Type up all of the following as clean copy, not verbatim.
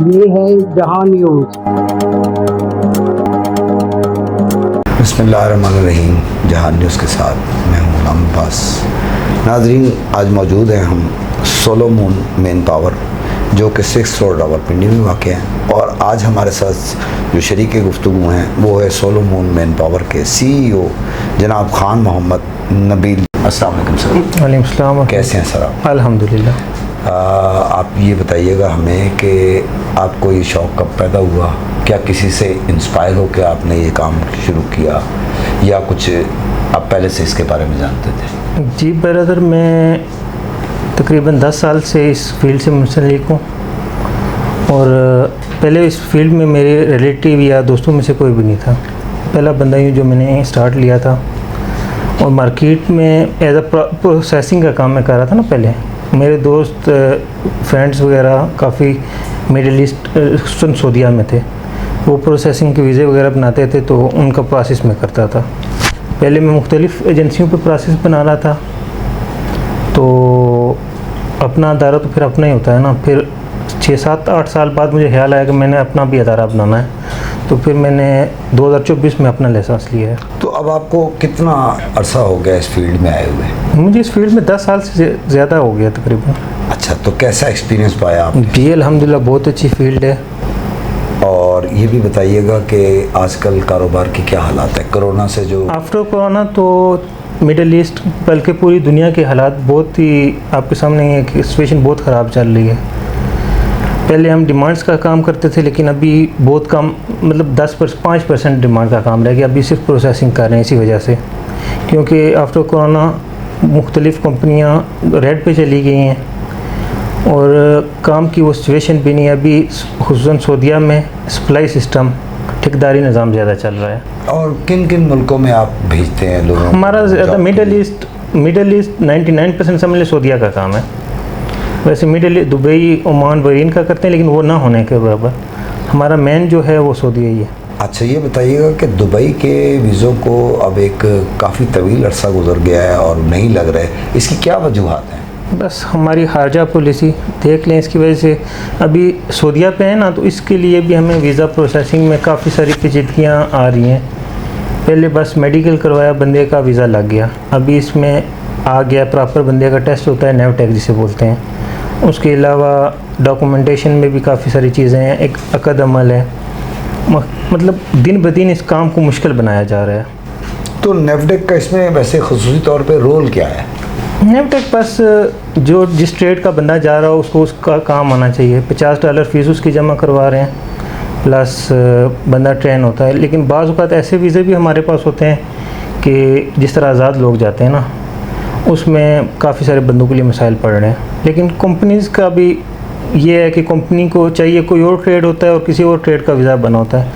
ये है जहां न्यूज़। बिस्मिल्लाहिर्रहमानिर्रहीम। जहां न्यूज़ के साथ मैं हूं गुलाम अब्बास। नाज़रीन, आज मौजूद हैं हम सोलोमून मेन पावर जो कि 6 रोड रावलपिंडी में वाक़ है, और आज हमारे साथ जो शरीक गुफ्तगू हैं वो है सोलोमून मेन पावर के CEO जनाब खान मोहम्मद नबील। अस्सलाम वालेकुम सर। वालेकुम सलाम। कैसे हैं सर आप? अल्हम्दुलिल्लाह। आप ये बताइएगा हमें कि आपको ये शौक़ कब पैदा हुआ? क्या किसी से इंस्पायर हो के आपने ये काम शुरू किया, या कुछ आप पहले से इसके बारे में जानते थे? जी ब्रदर, मैं तकरीबन 10 साल से इस फील्ड से मुंसलिक हूँ, और पहले इस फील्ड में मेरे रिलेटिव या दोस्तों में से कोई भी नहीं था। पहला बंदा ही जो मैंने स्टार्ट लिया था, और मार्केट में एज अ प्रोसेसिंग का काम मैं कर रहा था ना। पहले मेरे दोस्त फ्रेंड्स वगैरह काफ़ी मिडिल ईस्ट सऊदीया में थे, वो प्रोसेसिंग के वीज़े वगैरह बनाते थे, तो उनका प्रोसेस मैं करता था। पहले मैं मुख्तलिफ़ एजेंसियों पे प्रोसेस बना रहा था, तो अपना अदारा तो फिर अपना ही होता है ना। फिर 6-7-8 साल बाद मुझे ख्याल आया कि मैंने अपना भी अदारा बनाना है, तो फिर मैंने 2024 में अपना लाइसेंस लिया है। तो अब आपको कितना अरसा हो गया इस फील्ड में आए हुए? मुझे इस फील्ड में 10 साल से ज़्यादा हो गया तकरीबन। अच्छा, तो कैसा एक्सपीरियंस पाया आपने? जी अल्हम्दुलिल्लाह, बहुत अच्छी फील्ड है। और ये भी बताइएगा कि आजकल कारोबार की क्या हालात है कोरोना से? जो आफ्टर कोरोना तो मिडिल ईस्ट बल्कि पूरी दुनिया के हालात बहुत ही आपके सामने है कि सिचुएशन बहुत ख़राब चल रही है। पहले हम डिमांड्स का काम करते थे, लेकिन अभी बहुत कम, मतलब 5% डिमांड का काम रह गया। अभी सिर्फ प्रोसेसिंग कर रहे हैं इसी वजह से, क्योंकि आफ्टर कोरोना मुख्तलिफ़ कंपनियां रेड पे चली गई हैं, और काम की वो सिचुएशन भी नहीं है अभी। खुसूसन सऊदीया में सप्लाई सिस्टम ठेकेदारी निज़ाम ज़्यादा चल रहा है। और किन किन मुल्कों में आप भेजते हैं लोगों को? हमारा ज़्यादा मिडिल ईस्ट 99% समझ लें सऊदीया का काम है। वैसे मिडिल दुबई, ओमान, बहरीन का करते हैं, लेकिन वो ना होने के बराबर हमारा मेन जो है वो सऊदीया ही है। अच्छा, ये बताइएगा कि दुबई के वीज़ों को अब एक काफ़ी तवील अरसा गुजर गया है और नहीं लग रहा है, इसकी क्या वजूहात हैं? बस हमारी खारजा पॉलिसी देख लें, इसकी वजह से अभी सऊदीया पे है ना, तो इसके लिए भी हमें वीज़ा प्रोसेसिंग में काफ़ी सारी पेचीदगियाँ आ रही हैं। पहले बस मेडिकल करवाया, बंदे का वीज़ा लग गया। अभी इसमें आ गया प्रॉपर बंदे का टेस्ट होता है, नेवटेक जिसे बोलते हैं। उसके अलावा डॉक्यूमेंटेशन में भी काफ़ी सारी चीज़ें हैं, एक अकद अमल है। मतलब दिन ब दिन इस काम को मुश्किल बनाया जा रहा है। तो नेवटेक का इसमें वैसे खुसूसी तौर पे रोल क्या है? नेवटेक बस जो जिस ट्रेड का बंदा जा रहा हो उसको उसका काम आना चाहिए। $50 फ़ीस उसकी जमा करवा रहे हैं, प्लस बंदा ट्रेन होता है। लेकिन बाज़ औक़ात ऐसे वीज़े भी हमारे पास होते हैं कि जिस तरह आज़ाद लोग जाते हैं ना, उसमें काफ़ी सारे बंदों के लिए मसाइल पड़ रहे हैं। लेकिन कंपनीज़ का भी ये है कि कंपनी को चाहिए, कोई और ट्रेड होता है और किसी और ट्रेड का वीज़ा बना होता है,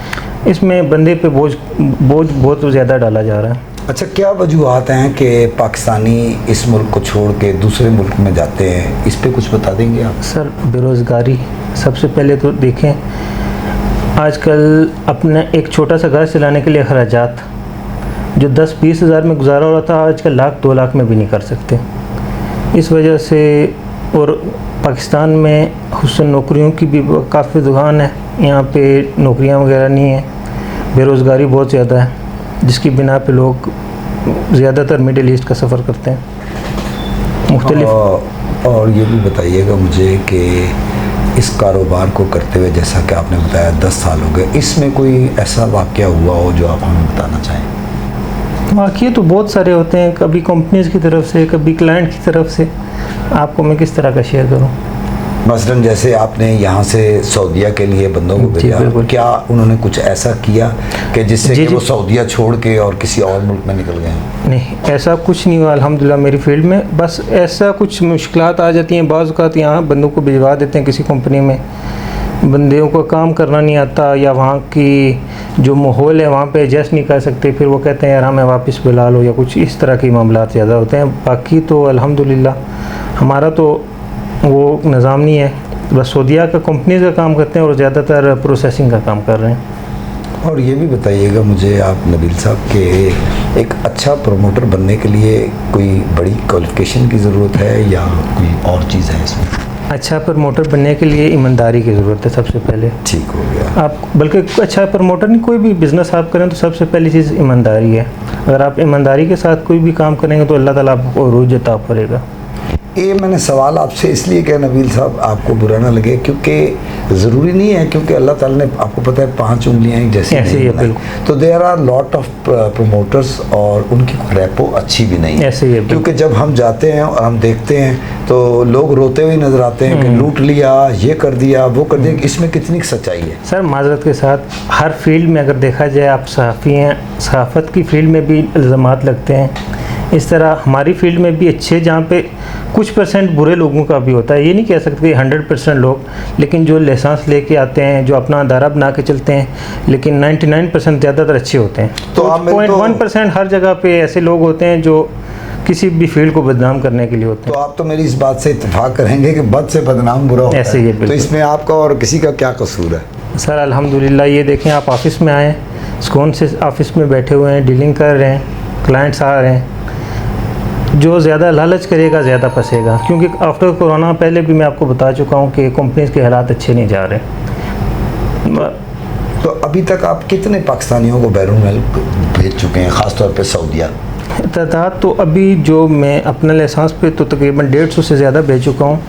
इसमें बंदे पे बोझ बहुत ज़्यादा डाला जा रहा है। अच्छा, क्या वजूहात हैं कि पाकिस्तानी इस मुल्क को छोड़ के दूसरे मुल्क में जाते हैं? इस पे कुछ बता देंगे आप? सर, बेरोज़गारी सबसे पहले तो देखें। आजकल अपने एक छोटा सा घर चलाने के लिए अखराजात जो 10-20 हज़ार में गुजारा हो रहा था, आजकल 1-2 लाख में भी नहीं कर सकते। इस वजह से, और पाकिस्तान में खुसूसन नौकरियों की भी काफ़ी दुकान है, यहाँ पे नौकरियाँ वगैरह नहीं है, बेरोज़गारी बहुत ज़्यादा है, जिसकी बिना पे लोग ज़्यादातर मिडिल ईस्ट का सफ़र करते हैं मुख्तलिफ। और ये भी बताइएगा मुझे कि इस कारोबार को करते हुए, जैसा कि आपने बताया 10 साल हो गए, इसमें कोई ऐसा वाक़या हुआ हो जो आप हमें बताना चाहें? वाक़ई तो बहुत सारे होते हैं, कभी कंपनीज़ की तरफ से, कभी क्लाइंट की तरफ से। आपको मैं किस तरह का शेयर करूं? मसलन जैसे आपने यहाँ से सऊदीया के लिए बंदों को भेजा, क्या उन्होंने कुछ ऐसा किया कि जिससे कि वो सऊदीया छोड़ के और किसी और मुल्क में निकल गए? नहीं, ऐसा कुछ नहीं हुआ अल्हम्दुलिल्लाह मेरी फील्ड में। बस ऐसा कुछ मुश्किलात आ जाती हैं, बाज़ औक़ात यहाँ बंदों को भिजवा देते हैं किसी कंपनी में, बंदों को काम करना नहीं आता, या वहाँ की जो माहौल है वहाँ पे एडजस्ट नहीं कर सकते, फिर वो कहते हैं यार हमें वापस बुला लो, या कुछ इस तरह के मामला ज़्यादा होते हैं। बाकी तो अल्हम्दुलिल्लाह हमारा तो वो निज़ाम नहीं है। बस सऊदीया का कंपनीज़ का काम करते हैं, और ज़्यादातर प्रोसेसिंग का काम कर रहे हैं। और ये भी बताइएगा मुझे आप नबील साहब के एक अच्छा प्रमोटर बनने के लिए कोई बड़ी क्वालिफ़िकेशन की ज़रूरत है या कोई और चीज़ है इसमें? अच्छा प्रमोटर बनने के लिए ईमानदारी की ज़रूरत है सबसे पहले। ठीक हो गया। आप बल्कि अच्छा प्रमोटर नहीं, कोई भी बिज़नेस आप करें तो सबसे पहली चीज़ ईमानदारी है। अगर आप ईमानदारी के साथ कोई भी काम करेंगे तो अल्लाह ताला आपको रोज़ अता करेगा। ये मैंने सवाल आपसे इसलिए किया नबील साहब, आपको बुरा ना लगे, क्योंकि ज़रूरी नहीं है, क्योंकि अल्लाह ताला ने आपको पता है 5 उंगलियां ही जैसी ऐसे ही नहीं है, बनाई। बिल्कुल। तो there are lot of promoters और उनकी रेपो अच्छी भी नहीं है। ऐसे ही है, बिल्कुल। क्योंकि जब हम जाते हैं और हम देखते हैं तो लोग रोते हुए नजर आते हैं कि लूट लिया, ये कर दिया, वो कर दिया। इसमें कितनी सच्चाई है? सर माजरत के साथ हर फील्ड में अगर देखा जाए, आप सहाफ़ी हैं, सहाफ़त की फील्ड में भी इल्ज़ामात लगते हैं। इस तरह हमारी फील्ड में भी अच्छे, जहाँ पे कुछ परसेंट बुरे लोगों का भी होता है। ये नहीं कह सकते 100% लोग, लेकिन जो लाइसेंस लेके आते हैं, जो अपना अदारा बना के चलते हैं, लेकिन 99% ज़्यादातर अच्छे होते हैं। तो आप मेरे 0.1% हर जगह पे ऐसे लोग होते हैं जो किसी भी फील्ड को बदनाम करने के लिए होते तो हैं। आप तो मेरी इस बात से इत्तेफाक करेंगे कि बद से बदनाम बुरा होता ऐसे ही है, है। तो बिल्कुल। इसमें आपका और किसी का क्या कसूर है? सर अल्हम्दुलिल्लाह, ये देखें आप ऑफिस में आए, सुकून से ऑफिस में बैठे हुए हैं, डीलिंग कर रहे हैं, क्लाइंट्स आ रहे हैं। जो ज़्यादा लालच करेगा ज़्यादा फंसेगा, क्योंकि आफ्टर कोरोना पहले भी मैं आपको बता चुका हूँ कि कंपनीज के हालात अच्छे नहीं जा रहे। तो अभी तक आप कितने पाकिस्तानियों को बैरून मुल्क भेज चुके हैं, ख़ासतौर पे सऊदीया? तादाद तो अभी जो मैं अपना लाइसेंस पे तो तकरीबन 150 से ज़्यादा भेज चुका हूँ,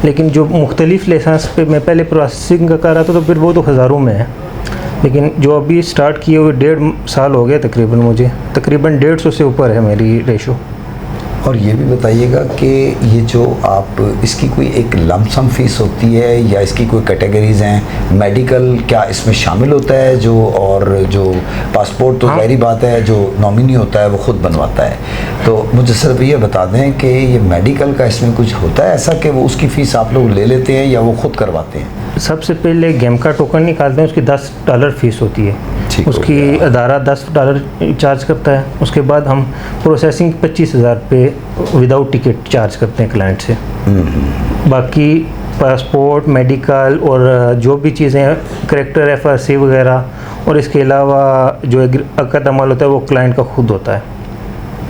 लेकिन जो मुख्तलिफ़ लाइसेंस पे मैं पहले प्रोसेसिंग का कर रहा था तो फिर वो तो हज़ारों में है। लेकिन जो अभी स्टार्ट किए हुए 1.5 साल हो गए तकरीबन, मुझे तकरीबन 150 से ऊपर है मेरी रेशो। और ये भी बताइएगा कि ये जो आप इसकी कोई एक लमसम फीस होती है या इसकी कोई कैटेगरीज हैं? मेडिकल क्या इसमें शामिल होता है? जो और जो पासपोर्ट तो ज़ाहिरी बात है, जो नॉमिनी होता है वो ख़ुद बनवाता है। तो मुझे सिर्फ ये बता दें कि ये मेडिकल का इसमें कुछ होता है ऐसा कि वो उसकी फ़ीस आप लोग ले लेते हैं या वो ख़ुद करवाते हैं? सबसे पहले गेम का टोकन निकालते हैं, उसकी $10 फ़ीस होती है। ठीक हो उसकी गया। अदारा $10 चार्ज करता है। उसके बाद हम प्रोसेसिंग 25,000 पे विदाउट टिकट चार्ज करते हैं क्लाइंट से। बाकी पासपोर्ट, मेडिकल और जो भी चीज़ें करेक्टर FRC वगैरह, और इसके अलावा जो अक़द अमल होता है वो क्लाइंट का खुद होता है।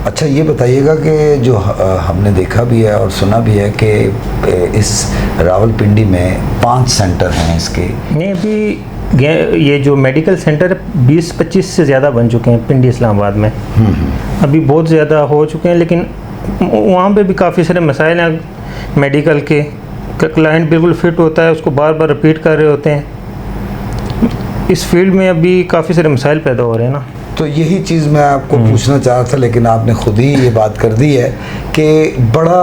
अच्छा ये बताइएगा कि जो हमने देखा भी है और सुना भी है कि इस रावलपिंडी में 5 सेंटर हैं इसके। नहीं, अभी ये जो मेडिकल सेंटर 20-25 से ज़्यादा बन चुके हैं पिंडी इस्लामाबाद में। अभी बहुत ज़्यादा हो चुके हैं, लेकिन वहाँ पे भी काफ़ी सारे मसाइल हैं मेडिकल के। क्लाइंट बिल्कुल फिट होता है, उसको बार बार रिपीट कर रहे होते हैं। इस फील्ड में अभी काफ़ी सारे मसाइल पैदा हो रहे हैं ना। तो यही चीज़ मैं आपको पूछना चाह रहा था, लेकिन आपने खुद ही ये बात कर दी है कि बड़ा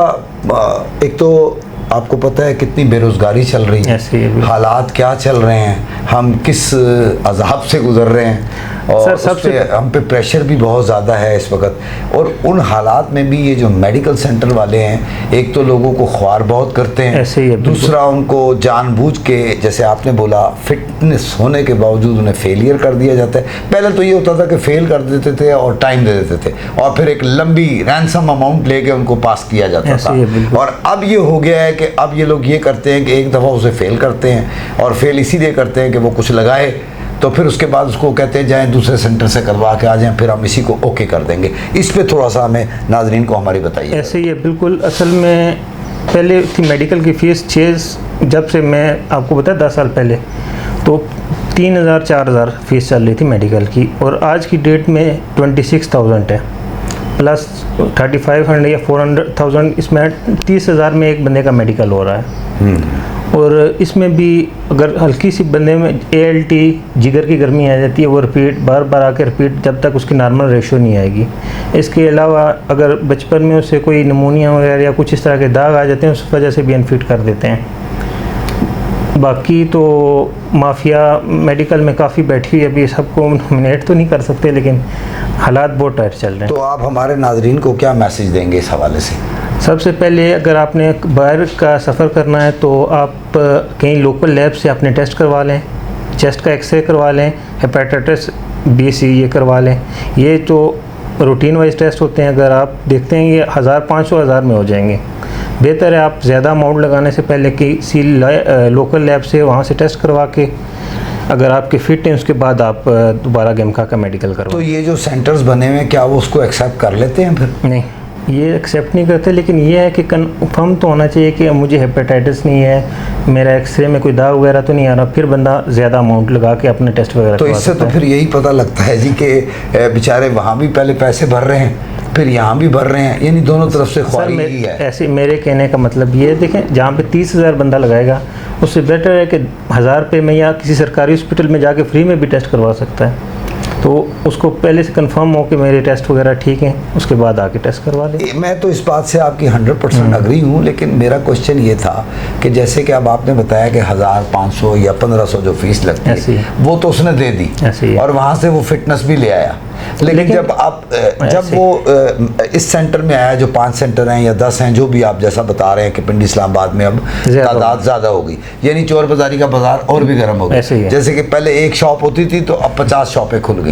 एक तो आपको पता है कितनी बेरोज़गारी चल रही है, ऐसे ही है, हालात क्या चल रहे हैं, हम किस अज़ाब से गुज़र रहे हैं, और सबसे हम पे प्रेशर भी बहुत ज़्यादा है इस वक्त। और उन हालात में भी ये जो मेडिकल सेंटर वाले हैं, एक तो लोगों को ख्वार बहुत करते हैं, ऐसे ही है, दूसरा उनको जानबूझ के, जैसे आपने बोला, फिटनेस होने के बावजूद उन्हें फेलियर कर दिया जाता है। पहले तो ये होता था कि फेल कर देते थे और टाइम दे देते थे, और फिर एक लंबी रैंसम अमाउंट लेके उनको पास किया जाता था। और अब ये हो गया है कि अब ये लोग ये करते हैं कि एक दफ़ा उसे फेल करते हैं, और फेल इसीलिए करते हैं कि वो कुछ लगाए, तो फिर उसके बाद उसको कहते हैं जाएं दूसरे सेंटर से करवा के आ जाएं, फिर हम इसी को ओके कर देंगे। इस पे थोड़ा सा हमें नाजरीन को हमारी बताइए। ऐसे ही है बिल्कुल। असल में पहले थी मेडिकल की फ़ीस 6, जब से मैं आपको बताया 10 साल पहले, तो 3,000-4,000 फ़ीस चल रही थी मेडिकल की, और आज की डेट में 26,000 है, प्लस 3,500 या 400,000, इसमें 30,000 में एक बंदे का मेडिकल हो रहा है। और इसमें भी अगर हल्की सी बंदे में ALT जिगर की गर्मी आ जाती है, वो रिपीट बार बार आकर रिपीट जब तक उसकी नॉर्मल रेशो नहीं आएगी। इसके अलावा अगर बचपन में उसे कोई निमोनिया वगैरह या कुछ इस तरह के दाग आ जाते हैं, उस वजह से भी अनफिट कर देते हैं। बाकी तो माफिया मेडिकल में काफ़ी बैठी हुई है, अभी सबको नॉमिनेट तो नहीं कर सकते, लेकिन हालात बहुत टाइट चल रहे हैं। तो आप हमारे नाजरीन को क्या मैसेज देंगे इस हवाले से? सबसे पहले अगर आपने बाहर का सफ़र करना है तो आप कहीं लोकल लैब से अपने टेस्ट करवा लें, चेस्ट का एक्सरे करवा लें, हेपेटाइटिस B, C ये करवा लें। ये तो रूटीन वाइज टेस्ट होते हैं, अगर आप देखते हैं ये 1,500-1,000 में हो जाएंगे। बेहतर है आप ज़्यादा अमाउंट लगाने से पहले किसी लोकल लैब से वहाँ से टेस्ट करवा के, अगर आपके फिट हैं उसके बाद आप दोबारा गेमका का मेडिकल करवाएं। तो ये जो सेंटर्स बने हुए हैं, क्या वो उसको एक्सेप्ट कर लेते हैं फिर? नहीं, ये एक्सेप्ट नहीं करते, लेकिन ये है कि कंफर्म तो होना चाहिए कि मुझे हेपेटाइटिस नहीं है, मेरा एक्सरे में कोई दाग वगैरह तो नहीं आ रहा, फिर बंदा ज़्यादा अमाउंट लगा के अपने टेस्ट वगैरह तो इससे तो फिर यही पता लगता है जी कि बेचारे वहाँ भी पहले पैसे भर रहे हैं, फिर यहाँ भी भर रहे हैं, यानी दोनों तरफ से ख्वारी ही है। ऐसे मेरे कहने का मतलब ये देखें, जहाँ पे 30,000 बंदा लगाएगा उससे बेटर है कि 1000 रुपये में या किसी सरकारी हॉस्पिटल में जाके फ्री में भी टेस्ट करवा सकता है। तो उसको पहले से कंफर्म हो कि मेरे टेस्ट वगैरह ठीक हैं, उसके बाद आके टेस्ट करवा दे। मैं तो इस बात से आपकी 100% अग्री हूँ, लेकिन मेरा क्वेश्चन ये था कि जैसे कि अब आपने बताया कि 1500 या 1500 जो फीस लगती है वो तो उसने दे दी और वहाँ से वो फिटनेस भी ले आया, लेकिन जब वो इस सेंटर में आया, जो 5 सेंटर हैं या 10 हैं, जो भी आप जैसा बता रहे हैं कि पिंडी इस्लामाबाद में अब तादाद ज़्यादा हो गई, यानी चोर बाजारी का बाजार और भी गर्म हो गया। जैसे कि पहले एक शॉप होती थी तो अब 50 शॉपें खुल गई।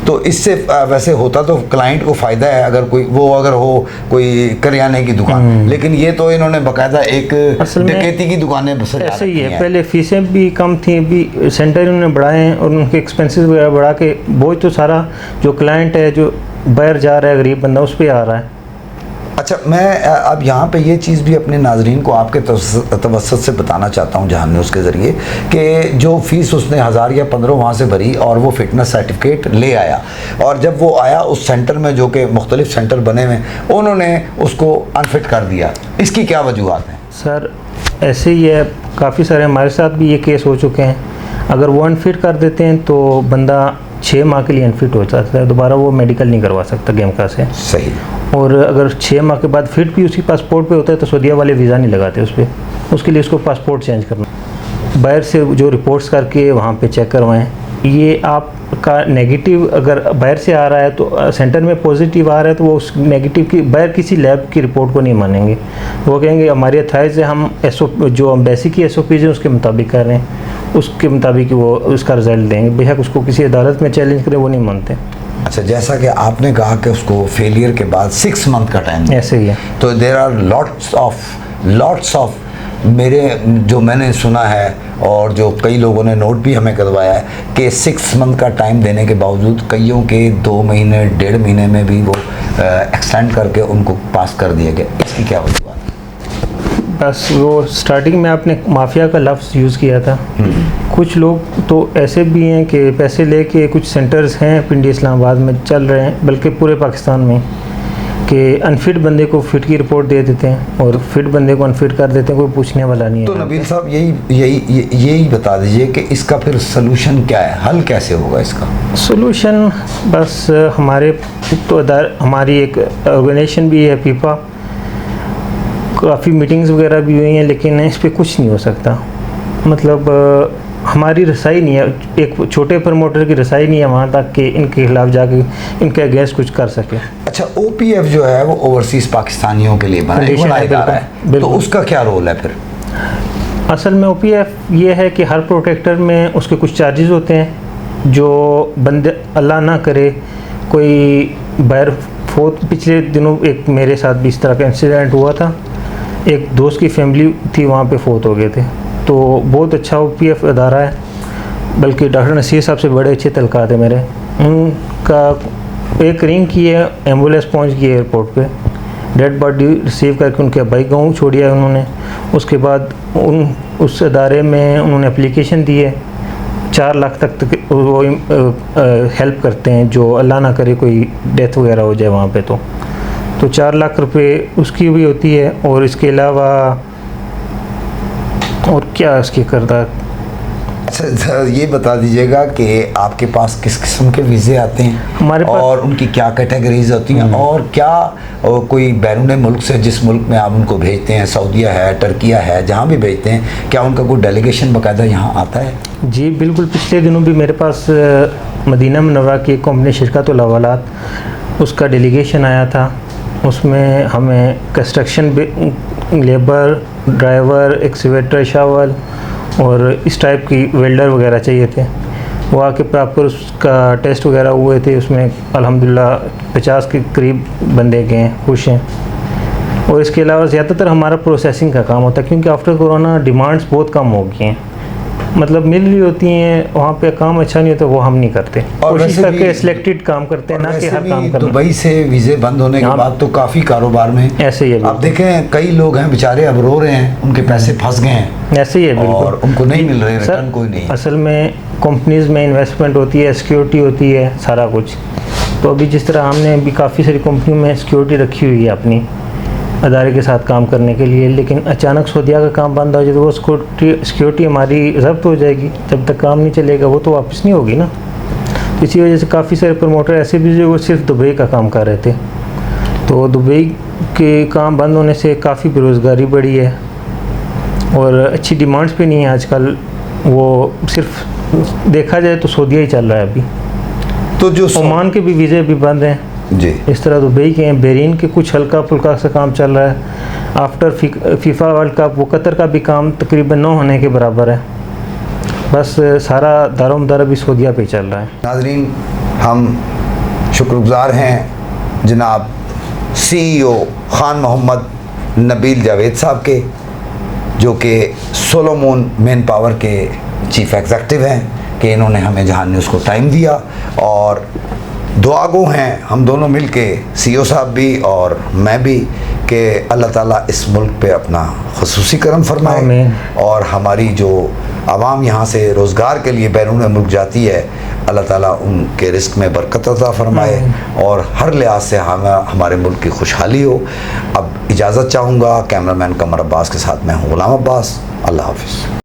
तो इससे वैसे होता तो क्लाइंट को फ़ायदा है, अगर हो कोई करियाने की दुकान, लेकिन ये तो इन्होंने बाकायदा एक डकैती की दुकानें ऐसे ही है। पहले फीसें भी कम थी, अभी सेंटर इन्होंने बढ़ाए हैं और उनके एक्सपेंसेस वगैरह बढ़ा के बोझ तो सारा जो क्लाइंट है, जो बाहर जा रहा है गरीब बंदा, उस पर आ रहा है। अच्छा, मैं अब यहाँ पे ये चीज़ भी अपने नाजरीन को आपके तवस्सुत से बताना चाहता हूँ जहान न्यूज़ के ज़रिए कि जो फ़ीस उसने 1000 या 15 वहाँ से भरी और वो फिटनेस सर्टिफिकेट ले आया, और जब वो आया उस सेंटर में जो कि मुख्तलिफ सेंटर बने हुए, उन्होंने उसको अनफिट कर दिया। इसकी क्या वजूहत हैं? सर ऐसे ही है, काफ़ी सारे हमारे साथ भी ये केस हो चुके हैं। अगर वो अनफिट कर देते हैं तो बंदा 6 माह के लिए अनफिट हो जाता है, दोबारा वो मेडिकल नहीं करवा सकता गेमका से। सही। और अगर 6 माह के बाद फिट भी उसकी पासपोर्ट पे होता है तो सऊदीया वाले वीज़ा नहीं लगाते उस पर, उसके लिए उसको पासपोर्ट चेंज करना, बाहर से जो रिपोर्ट्स करके वहाँ पे चेक करवाएं। ये आपका नेगेटिव अगर बाहर से आ रहा है तो सेंटर में पॉजिटिव आ रहा है तो वो उस नेगेटिव की बाहर किसी लैब की रिपोर्ट को नहीं मानेंगे, वो कहेंगे हमारी अथॉरिटी से हम जो एम्बेसी की SOPs हैं उसके मुताबिक कर रहे हैं, उसके मुताबिक वो उसका रिज़ल्ट देंगे। बेशक उसको किसी अदालत में चैलेंज करें, वो नहीं मानते। अच्छा, जैसा कि आपने कहा कि उसको फेलियर के बाद 6 मंथ का टाइम ऐसे ही है, तो देयर आर लॉट्स ऑफ मैंने सुना है और जो कई लोगों ने नोट भी हमें करवाया है कि 6 मंथ का टाइम देने के बावजूद कईयों के 2 महीने 1.5 महीने में भी वो एक्सटेंड करके उनको पास कर दिया गया। इसकी क्या वजह है? बस वो स्टार्टिंग में आपने माफिया का लफ्ज़ यूज़ किया था। कुछ लोग तो ऐसे भी हैं कि पैसे लेके कुछ सेंटर्स हैं पिंडी इस्लामाबाद में चल रहे हैं, बल्कि पूरे पाकिस्तान में, कि अनफिट बंदे को फिट की रिपोर्ट दे देते हैं और फिट बंदे को अनफिट कर देते हैं, कोई पूछने वाला नहीं है। तो नबील साहब यही बता दीजिए कि इसका फिर सलूशन क्या है, हल कैसे होगा इसका? सलूशन बस हमारे तो हमारी एक ऑर्गेनाइजेशन भी है पीपा, काफ़ी मीटिंग्स वगैरह भी हुई हैं, लेकिन इस पर कुछ नहीं हो सकता। मतलब हमारी रसाई नहीं है, एक छोटे प्रमोटर की रसाई नहीं है वहाँ तक कि इनके खिलाफ जाके इनके अगेंस्ट कुछ कर सके। अच्छा, OPF जो है वो ओवरसीज़ पाकिस्तानियों के लिए बनाया जा रहा है, तो उसका क्या रोल है फिर? असल में OPF ये है कि हर प्रोटेक्टर में उसके कुछ चार्जेस होते हैं, जो बंदे अल्लाह ना करे कोई बाहर पिछले दिनों एक मेरे साथ भी इस तरह का इंसिडेंट हुआ था, एक दोस्त की फैमिली थी वहाँ पे फोत हो गए थे। तो बहुत अच्छा OPF अदारा है, बल्कि डॉक्टर नसीर साहब से बड़े अच्छे तलकात है मेरे। उनका एक रिंग की है, एम्बुलेंस पहुँच गई एयरपोर्ट पे, डेड बॉडी रिसीव करके उनके भाई गाँव छोड़िया उन्होंने। उसके बाद उस अदारे में उन्होंने एप्लीकेशन दी है, 4 लाख तक वो हेल्प करते हैं, जो अल्लाह ना करे कोई डेथ वगैरह हो जाए वहाँ पे तो 4 लाख रुपए उसकी भी होती है। और इसके अलावा और क्या इसके करदार? अच्छा, ये बता दीजिएगा कि आपके पास किस किस्म के वीज़े आते हैं हमारे पास, और उनकी क्या कैटेगरीज होती हैं, और क्या कोई बैरून मुल्क से जिस मुल्क में आप उनको भेजते हैं, सऊदीया है, टर्किया है, जहाँ भी भेजते हैं, क्या उनका कोई डेलीगेशन बाकायदा यहाँ आता है? जी बिल्कुल। पिछले दिनों भी मेरे पास मदीना मुनव्वरा की एक कंपनी शिरकतुल अव्वलात, उसका डेलीगेशन आया था। उसमें हमें construction labour, driver, excavator, shovel और इस टाइप की वेल्डर वगैरह चाहिए थे। वो आके प्रॉपर उसका टेस्ट वगैरह हुए थे, उसमें अल्हम्दुलिल्लाह 50 के करीब बंदे गए हैं, खुश हैं। और इसके अलावा ज़्यादातर हमारा प्रोसेसिंग का काम होता है, क्योंकि आफ्टर कोरोना डिमांड्स बहुत कम हो गई हैं। मतलब मिल रही होती हैं, वहाँ पे काम अच्छा नहीं होता वो हम नहीं करते, और कोशिश वैसे करके भी- सिलेक्टेड काम करते हैं, ना कि वैसे हर भी काम करना। दुबई से वीज़े बंद होने के हाँ। बाद तो काफ़ी कारोबार में ऐसे ही है आप देखें कई लोग हैं बेचारे अब रो रहे हैं, उनके पैसे फंस गए हैं ऐसे ही है बिल्कुल। और उनको नहीं मिल रहे, सर, रिटर्न कोई नहीं। असल में कंपनीज में इन्वेस्टमेंट होती है, सिक्योरिटी होती है, सारा कुछ। तो अभी जिस तरह हमने भी काफ़ी सारी कंपनियों में सिक्योरिटी रखी हुई है अपनी अदारे के साथ काम करने के लिए, लेकिन अचानक सऊदीया का काम बंद हो जाए तो वो सिक्योरिटी हमारी ज़ब्त हो जाएगी, जब तक काम नहीं चलेगा वो तो वापस नहीं होगी ना। तो इसी वजह से काफ़ी सारे प्रमोटर ऐसे भी जो वो सिर्फ दुबई का काम कर रहे थे, तो दुबई के काम बंद होने से काफ़ी बेरोज़गारी बढ़ी है और अच्छी डिमांड्स पे नहीं है आजकल। वो सिर्फ देखा जाए तो सऊदीया ही चल रहा है अभी। तो जो ओमान के भी वीज़े भी बंद हैं, जी इस तरह दुबई के हैं, बहरीन के कुछ हल्का फुल्का सा काम चल रहा है। आफ्टर फीफा वर्ल्ड कप वो कतर का भी काम तकरीबन 9 होने के बराबर है। बस सारा दारोमदार अभी सऊदीया पे चल रहा है। नाजरीन, हम शुक्रगुजार हैं जनाब CEO खान मोहम्मद नबील जावेद साहब के, जो कि सोलोमन मैन पावर के चीफ एग्जीक्यूटिव हैं, कि इन्होंने हमें जहान न्यूज़ को टाइम दिया। और दुआ गो हैं हम दोनों मिल के, CEO साहब भी और मैं भी, कि अल्लाह ताला इस मुल्क पे अपना खुसूसी करम फरमाए आमीन। और हमारी जो आवाम यहाँ से रोज़गार के लिए बैरून मुल्क जाती है, अल्लाह ताला उनके रिस्क में बरकत अता फरमाए और हर लिहाज से हमारे मुल्क की खुशहाली हो। अब इजाज़त चाहूँगा, कैमरामैन कमर अब्बास के साथ मैं हूँ ग़ुलाम अब्बास। अल्लाह हाफ़िज़।